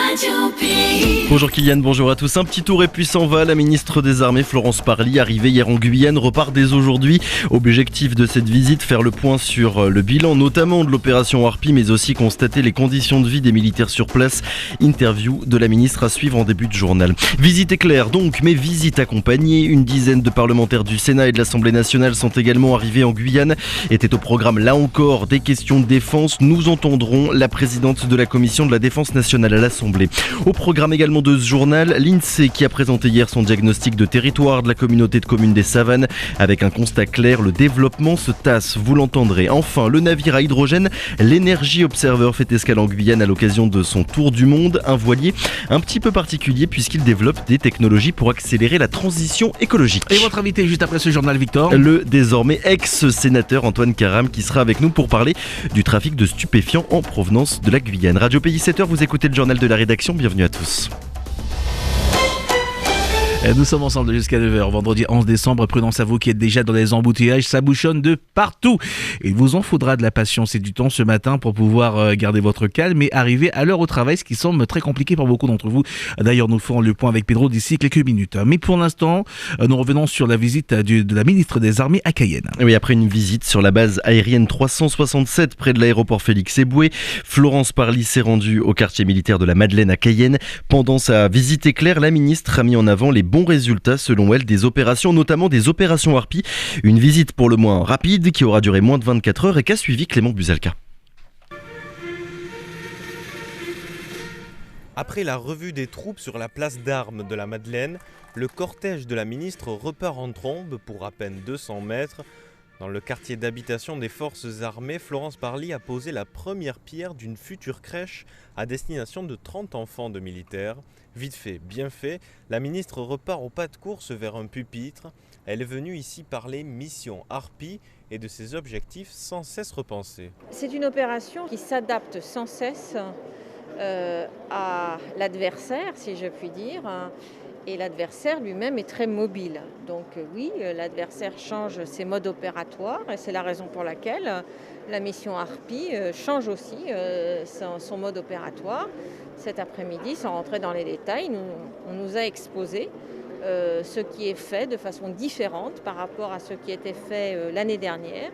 Radio Pays. Bonjour Kylian, bonjour à tous. Un petit tour et puis s'en va. La ministre des Armées Florence Parly, arrivée hier en Guyane, repart dès aujourd'hui. Objectif de cette visite, faire le point sur le bilan notamment de l'opération Harpie, mais aussi constater les conditions de vie des militaires sur place. Interview de la ministre à suivre en début de journal. Visite éclair donc, mais visite accompagnée. Une dizaine de parlementaires du Sénat et de l'Assemblée nationale sont également arrivés en Guyane. Était au programme là encore des questions de défense. Nous entendrons la présidente de la commission de la défense nationale à l'Assemblée. Au programme également de ce journal, l'INSEE qui a présenté hier son diagnostic de territoire de la communauté de communes des Savanes avec un constat clair, le développement se tasse, vous l'entendrez. Enfin, le navire à hydrogène, l'Energy Observer fait escale en Guyane à l'occasion de son tour du monde, un voilier un petit peu particulier puisqu'il développe des technologies pour accélérer la transition écologique. Et votre invité juste après ce journal, Victor ? Le désormais ex-sénateur Antoine Karam qui sera avec nous pour parler du trafic de stupéfiants en provenance de la Guyane. Radio Pays 7h, vous écoutez le journal de la rédaction, bienvenue à tous. Nous sommes ensemble jusqu'à 9h, vendredi 11 décembre. Prudence à vous qui êtes déjà dans les embouteillages, ça bouchonne de partout. Il vous en faudra de la patience et du temps ce matin pour pouvoir garder votre calme et arriver à l'heure au travail, ce qui semble très compliqué pour beaucoup d'entre vous. D'ailleurs, nous ferons le point avec Pedro d'ici quelques minutes. Mais pour l'instant, nous revenons sur la visite de la ministre des Armées à Cayenne. Oui, après une visite sur la base aérienne 367 près de l'aéroport Félix Éboué, Florence Parly s'est rendue au quartier militaire de la Madeleine à Cayenne. Pendant sa visite éclair, la ministre a mis en avant les bons résultats selon elle des opérations, notamment des opérations Harpie. Une visite pour le moins rapide qui aura duré moins de 24 heures et qu'a suivi Clément Buzalka. Après la revue des troupes sur la place d'armes de la Madeleine, le cortège de la ministre repart en trombe pour à peine 200 mètres. Dans le quartier d'habitation des forces armées, Florence Parly a posé la première pierre d'une future crèche à destination de 30 enfants de militaires. Vite fait, bien fait, la ministre repart au pas de course vers un pupitre. Elle est venue ici parler mission Harpie et de ses objectifs sans cesse repensés. C'est une opération qui s'adapte sans cesse à l'adversaire, si je puis dire. Et l'adversaire lui-même est très mobile. Donc oui, l'adversaire change ses modes opératoires et c'est la raison pour laquelle la mission Harpie change aussi son mode opératoire. Cet après-midi, sans rentrer dans les détails, on nous a exposé ce qui est fait de façon différente par rapport à ce qui était fait l'année dernière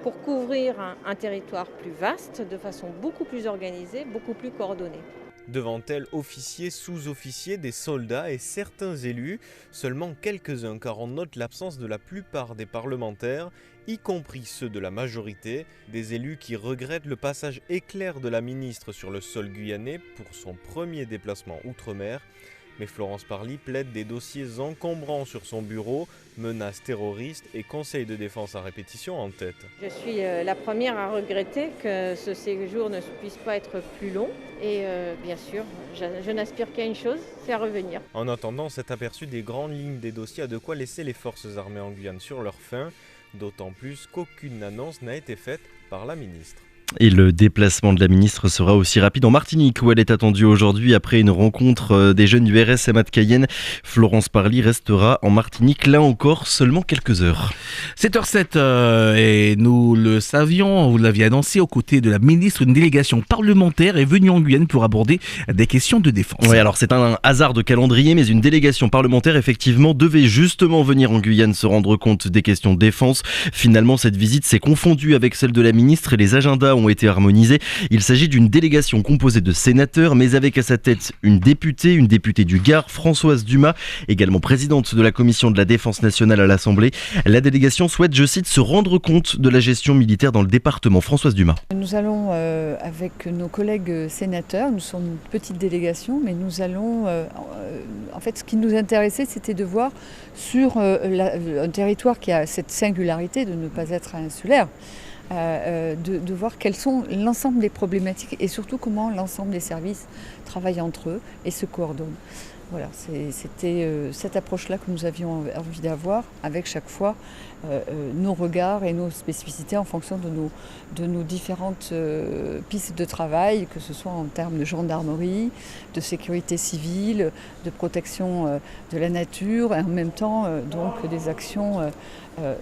pour couvrir un territoire plus vaste, de façon beaucoup plus organisée, beaucoup plus coordonnée. Devant elle, officiers, sous-officiers, des soldats et certains élus, seulement quelques-uns car on note l'absence de la plupart des parlementaires, y compris ceux de la majorité, des élus qui regrettent le passage éclair de la ministre sur le sol guyanais pour son premier déplacement outre-mer. Mais Florence Parly plaide des dossiers encombrants sur son bureau, menaces terroristes et conseils de défense à répétition en tête. Je suis la première à regretter que ce séjour ne puisse pas être plus long. Et bien sûr, je n'aspire qu'à une chose, c'est à revenir. En attendant, cet aperçu des grandes lignes des dossiers a de quoi laisser les forces armées en Guyane sur leur faim, d'autant plus qu'aucune annonce n'a été faite par la ministre. Et le déplacement de la ministre sera aussi rapide en Martinique où elle est attendue aujourd'hui après une rencontre des jeunes du RSMA de Cayenne. Florence Parly restera en Martinique là encore seulement quelques heures. 7h07 et nous le savions, vous l'aviez annoncé, aux côtés de la ministre, une délégation parlementaire est venue en Guyane pour aborder des questions de défense. Oui, alors c'est un hasard de calendrier, mais une délégation parlementaire effectivement devait justement venir en Guyane se rendre compte des questions de défense. Finalement, cette visite s'est confondue avec celle de la ministre et les agendas ont été harmonisés. Il s'agit d'une délégation composée de sénateurs, mais avec à sa tête une députée du Gard, Françoise Dumas, également présidente de la commission de la défense nationale à l'Assemblée. La délégation souhaite, je cite, se rendre compte de la gestion militaire dans le département. Françoise Dumas. Nous allons, avec nos collègues sénateurs, nous sommes une petite délégation, mais nous allons, en fait, ce qui nous intéressait, c'était de voir sur un territoire qui a cette singularité de ne pas être insulaire, de voir quelles sont l'ensemble des problématiques et surtout comment l'ensemble des services travaillent entre eux et se coordonnent. Voilà, c'était cette approche-là que nous avions envie d'avoir avec chaque fois nos regards et nos spécificités en fonction de nos différentes pistes de travail, que ce soit en termes de gendarmerie, de sécurité civile, de protection de la nature et en même temps donc des actions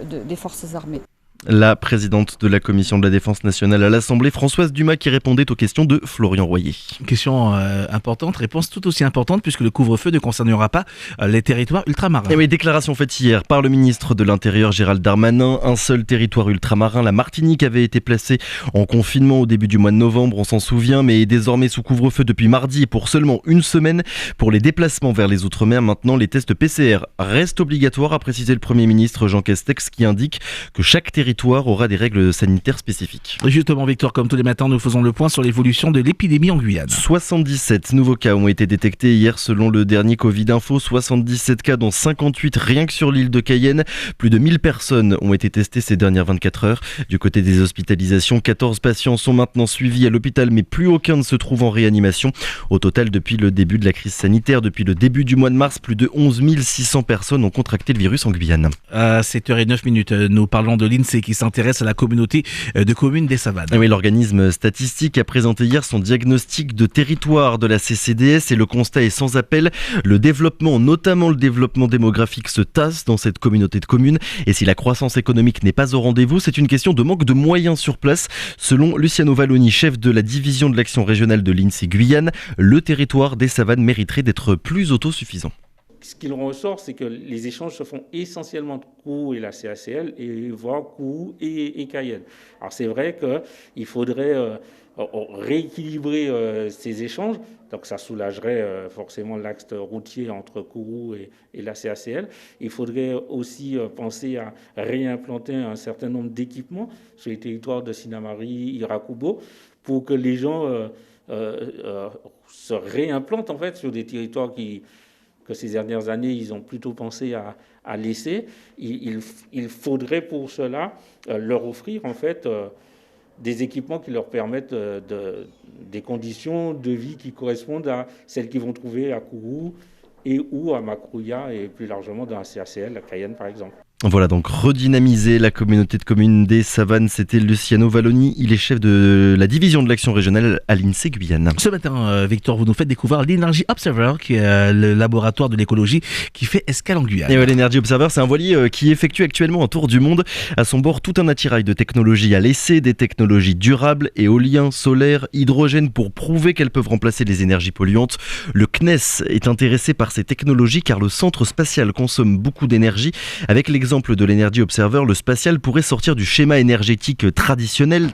des forces armées. La présidente de la commission de la défense nationale à l'Assemblée, Françoise Dumas, qui répondait aux questions de Florian Royer. Question importante, réponse tout aussi importante puisque le couvre-feu ne concernera pas les territoires ultramarins. Et oui, déclaration faite hier par le ministre de l'Intérieur Gérald Darmanin. Un seul territoire ultramarin, la Martinique, avait été placé en confinement au début du mois de novembre, on s'en souvient, mais est désormais sous couvre-feu depuis mardi et pour seulement une semaine. Pour les déplacements vers les Outre-mer, maintenant, les tests PCR restent obligatoires, a précisé le Premier ministre Jean Castex, qui indique que chaque territoire aura des règles sanitaires spécifiques. Justement, Victor, comme tous les matins, nous faisons le point sur l'évolution de l'épidémie en Guyane. 77 nouveaux cas ont été détectés hier selon le dernier Covid Info. 77 cas dont 58 rien que sur l'île de Cayenne. Plus de 1000 personnes ont été testées ces dernières 24 heures. Du côté des hospitalisations, 14 patients sont maintenant suivis à l'hôpital, mais plus aucun ne se trouve en réanimation. Au total, depuis le début de la crise sanitaire, depuis le début du mois de mars, plus de 11 600 personnes ont contracté le virus en Guyane. À 7h09, nous parlons de l'INSEE qui s'intéresse à la communauté de communes des Savanes. Oui, l'organisme statistique a présenté hier son diagnostic de territoire de la CCDS et le constat est sans appel. Le développement, notamment le développement démographique, se tasse dans cette communauté de communes. Et si la croissance économique n'est pas au rendez-vous, c'est une question de manque de moyens sur place. Selon Luciano Valloni, chef de la division de l'action régionale de l'INSEE Guyane, le territoire des Savanes mériterait d'être plus autosuffisant. Ce qu'il en ressort, c'est que les échanges se font essentiellement entre Kourou et la CACL, et voire Kourou et Cayenne. Alors c'est vrai qu'il faudrait rééquilibrer ces échanges, donc ça soulagerait forcément l'axe routier entre Kourou et la CACL. Il faudrait aussi penser à réimplanter un certain nombre d'équipements sur les territoires de Sinamari, Irakubo, pour que les gens se réimplantent en fait sur des territoires que ces dernières années, ils ont plutôt pensé à laisser. Il faudrait pour cela leur offrir en fait des équipements qui leur permettent des conditions de vie qui correspondent à celles qu'ils vont trouver à Kourou et ou à Makrouya et plus largement dans la CACL, à Cayenne par exemple. Voilà donc redynamiser la communauté de communes des Savanes, c'était Luciano Valloni, il est chef de la division de l'action régionale à l'INSEE Guyane. Ce matin, Victor, vous nous faites découvrir l'Energy Observer, qui est le laboratoire de l'écologie qui fait escale en Guyane. Et ouais, l'Energy Observer, c'est un voilier qui effectue actuellement un tour du monde. À son bord, tout un attirail de technologies à l'essai, des technologies durables, éolien, solaire, hydrogène, pour prouver qu'elles peuvent remplacer les énergies polluantes. Le CNES est intéressé par ces technologies car le centre spatial consomme beaucoup d'énergie. Avec l'exemple de l'Energy Observer, le spatial pourrait sortir du schéma énergétique traditionnel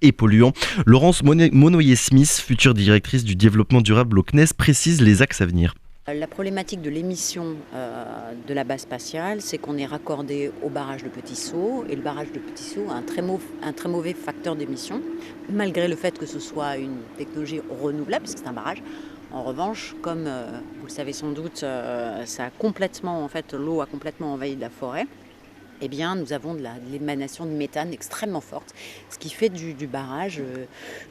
et polluant. Laurence Monoyer-Smith, future directrice du développement durable au CNES, précise les axes à venir. La problématique de l'émission de la base spatiale, c'est qu'on est raccordé au barrage de Petit-Saut, et le barrage de Petit-Saut a un très mauvais facteur d'émission, malgré le fait que ce soit une technologie renouvelable, puisque c'est un barrage. En revanche, comme vous le savez sans doute, l'eau a complètement envahi de la forêt. Eh bien, nous avons de l'émanation de méthane extrêmement forte, ce qui fait du barrage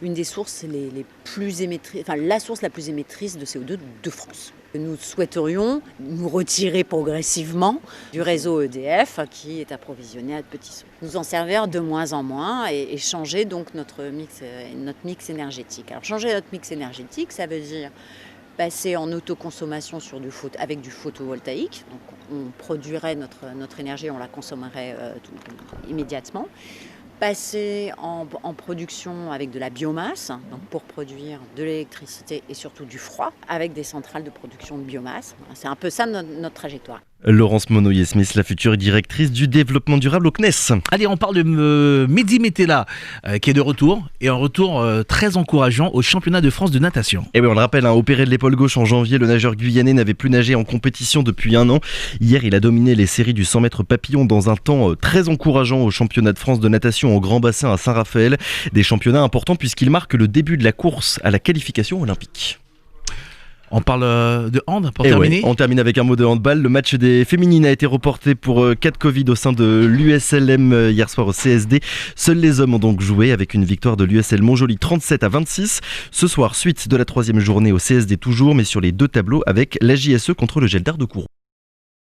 une des sources les plus émettrices, enfin la source la plus émettrice de CO2 de France. Nous souhaiterions nous retirer progressivement du réseau EDF qui est approvisionné à Petit-Saut. Nous en servir de moins en moins et changer donc notre mix énergétique. Alors changer notre mix énergétique, ça veut dire passer en autoconsommation avec du photovoltaïque. Donc on produirait notre énergie, on la consommerait immédiatement. Passer en production avec de la biomasse, donc pour produire de l'électricité et surtout du froid, avec des centrales de production de biomasse. C'est un peu ça notre trajectoire. Laurence Monoyer-Smith, la future directrice du développement durable au CNES. Allez, on parle de Mehdi Metella qui est de retour, et un retour très encourageant au championnat de France de natation. Et oui, on le rappelle, opéré de l'épaule gauche en janvier, le nageur guyanais n'avait plus nagé en compétition depuis un an. Hier, il a dominé les séries du 100 mètres papillon dans un temps très encourageant au championnat de France de natation au grand bassin à Saint-Raphaël. Des championnats importants puisqu'il marque le début de la course à la qualification olympique. On parle de hand pour terminer. Ouais, on termine avec un mot de handball. Le match des féminines a été reporté pour cas de Covid au sein de l'USLM hier soir au CSD. Seuls les hommes ont donc joué avec une victoire de l'USL Montjoly 37-26. Ce soir, suite de la 3e journée au CSD toujours, mais sur les 2 tableaux avec la JSE contre le Gel d'Art de Kourou.